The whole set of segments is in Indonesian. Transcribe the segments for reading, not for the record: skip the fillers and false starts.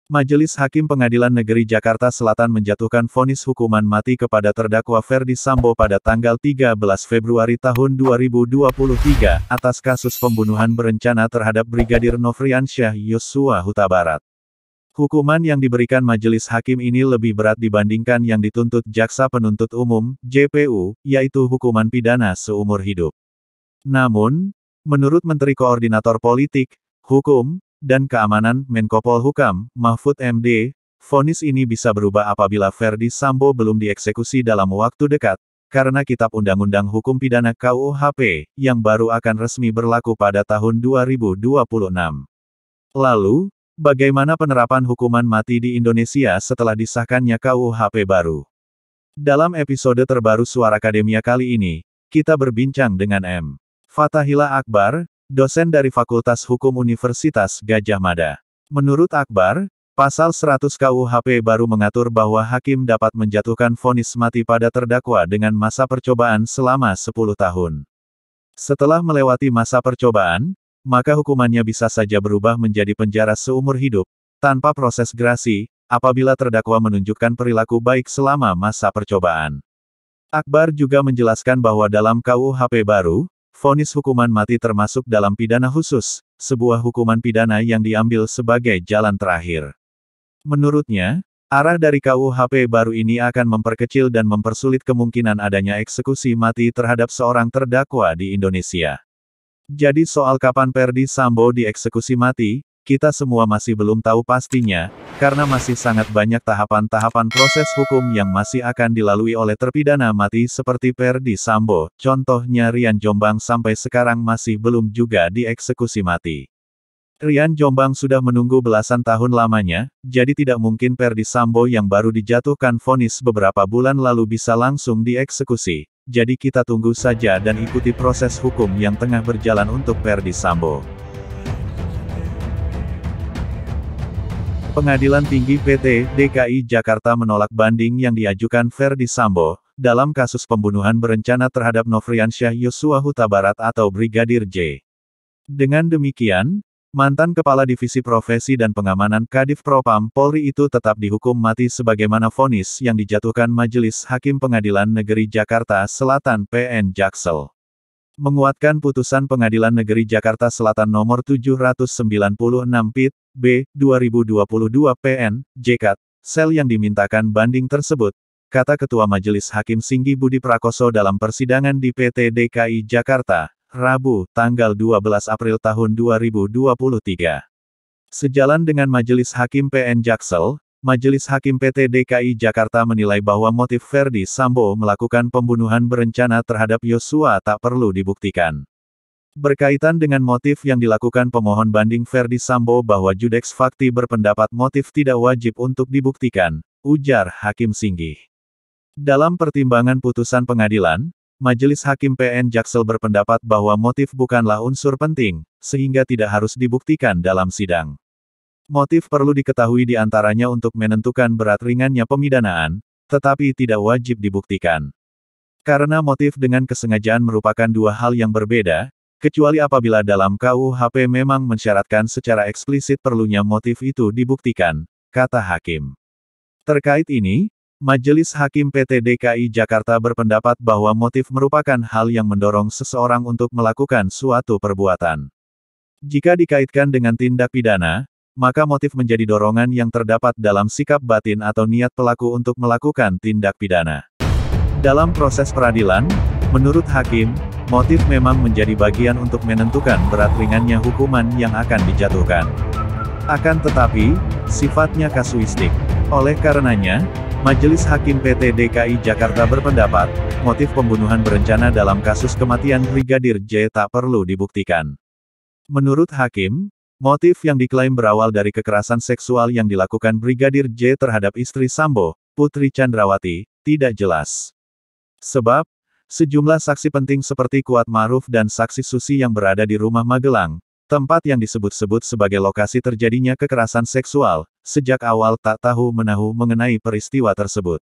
Majelis Hakim Pengadilan Negeri Jakarta Selatan menjatuhkan vonis hukuman mati kepada terdakwa Ferdy Sambo pada tanggal 13 Februari tahun 2023, atas kasus pembunuhan berencana terhadap Brigadir Nofriansyah Yosua Huta Barat. Hukuman yang diberikan majelis hakim ini lebih berat dibandingkan yang dituntut Jaksa Penuntut Umum, JPU, yaitu hukuman pidana seumur hidup. Namun, menurut Menteri Koordinator Politik, Hukum, dan Keamanan Menko Polhukam, Mahfud MD, vonis ini bisa berubah apabila Ferdy Sambo belum dieksekusi dalam waktu dekat, karena Kitab Undang-Undang Hukum Pidana KUHP, yang baru akan resmi berlaku pada tahun 2026. Lalu, bagaimana penerapan hukuman mati di Indonesia setelah disahkannya KUHP baru? Dalam episode terbaru Suara Akademia kali ini, kita berbincang dengan M. Fathahillah Akbar, dosen dari Fakultas Hukum Universitas Gadjah Mada. Menurut Akbar, Pasal 100 KUHP baru mengatur bahwa hakim dapat menjatuhkan vonis mati pada terdakwa dengan masa percobaan selama 10 tahun. Setelah melewati masa percobaan, maka hukumannya bisa saja berubah menjadi penjara seumur hidup, tanpa proses grasi, apabila terdakwa menunjukkan perilaku baik selama masa percobaan. Akbar juga menjelaskan bahwa dalam KUHP baru, vonis hukuman mati termasuk dalam pidana khusus, sebuah hukuman pidana yang diambil sebagai jalan terakhir. Menurutnya, arah dari KUHP baru ini akan memperkecil dan mempersulit kemungkinan adanya eksekusi mati terhadap seorang terdakwa di Indonesia. Jadi soal kapan Ferdy Sambo dieksekusi mati, kita semua masih belum tahu pastinya, karena masih sangat banyak tahapan-tahapan proses hukum yang masih akan dilalui oleh terpidana mati seperti Ferdy Sambo, contohnya Rian Jombang sampai sekarang masih belum juga dieksekusi mati. Rian Jombang sudah menunggu belasan tahun lamanya, jadi tidak mungkin Ferdy Sambo yang baru dijatuhkan vonis beberapa bulan lalu bisa langsung dieksekusi. Jadi kita tunggu saja dan ikuti proses hukum yang tengah berjalan untuk Ferdy Sambo. Pengadilan Tinggi PT DKI Jakarta menolak banding yang diajukan Ferdy Sambo, dalam kasus pembunuhan berencana terhadap Nofriansyah Yosua Huta Barat atau Brigadir J. Dengan demikian, mantan Kepala Divisi Profesi dan Pengamanan Kadif Propam Polri itu tetap dihukum mati sebagaimana vonis yang dijatuhkan Majelis Hakim Pengadilan Negeri Jakarta Selatan PN Jaksel. Menguatkan putusan Pengadilan Negeri Jakarta Selatan nomor 796 Pit, B, 2022 PN, JKT, sel yang dimintakan banding tersebut, kata Ketua Majelis Hakim Singgi Budi Prakoso dalam persidangan di PT DKI Jakarta, Rabu, tanggal 12 April tahun 2023. Sejalan dengan Majelis Hakim PN Jaksel, Majelis Hakim PT DKI Jakarta menilai bahwa motif Ferdy Sambo melakukan pembunuhan berencana terhadap Yosua tak perlu dibuktikan. Berkaitan dengan motif yang dilakukan pemohon banding Ferdy Sambo bahwa Judeks Fakti berpendapat motif tidak wajib untuk dibuktikan, ujar Hakim Singgi. Dalam pertimbangan putusan pengadilan, Majelis Hakim PN Jaksel berpendapat bahwa motif bukanlah unsur penting, sehingga tidak harus dibuktikan dalam sidang. Motif perlu diketahui di antaranya untuk menentukan berat ringannya pemidanaan, tetapi tidak wajib dibuktikan. Karena motif dengan kesengajaan merupakan dua hal yang berbeda, kecuali apabila dalam KUHP memang mensyaratkan secara eksplisit perlunya motif itu dibuktikan, kata Hakim. Terkait ini, Majelis Hakim PT DKI Jakarta berpendapat bahwa motif merupakan hal yang mendorong seseorang untuk melakukan suatu perbuatan. Jika dikaitkan dengan tindak pidana, maka motif menjadi dorongan yang terdapat dalam sikap batin atau niat pelaku untuk melakukan tindak pidana. Dalam proses peradilan, menurut Hakim, motif memang menjadi bagian untuk menentukan berat ringannya hukuman yang akan dijatuhkan. Akan tetapi, sifatnya kasuistik. Oleh karenanya, Majelis Hakim PT DKI Jakarta berpendapat, motif pembunuhan berencana dalam kasus kematian Brigadir J tak perlu dibuktikan. Menurut Hakim, motif yang diklaim berawal dari kekerasan seksual yang dilakukan Brigadir J terhadap istri Sambo, Putri Chandrawati, tidak jelas. Sebab, sejumlah saksi penting seperti Kuat Ma'ruf dan saksi Susi yang berada di rumah Magelang, tempat yang disebut-sebut sebagai lokasi terjadinya kekerasan seksual, sejak awal tak tahu-menahu mengenai peristiwa tersebut.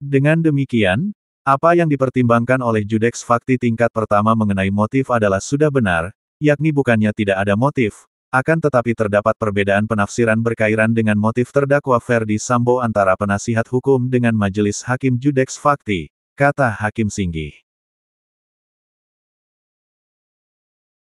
Dengan demikian, apa yang dipertimbangkan oleh Judeks Fakti tingkat pertama mengenai motif adalah sudah benar, yakni bukannya tidak ada motif, Akan tetapi terdapat perbedaan penafsiran berkaitan dengan motif terdakwa Ferdi Sambo antara penasihat hukum dengan Majelis Hakim Judeks Fakti, kata Hakim Singgih.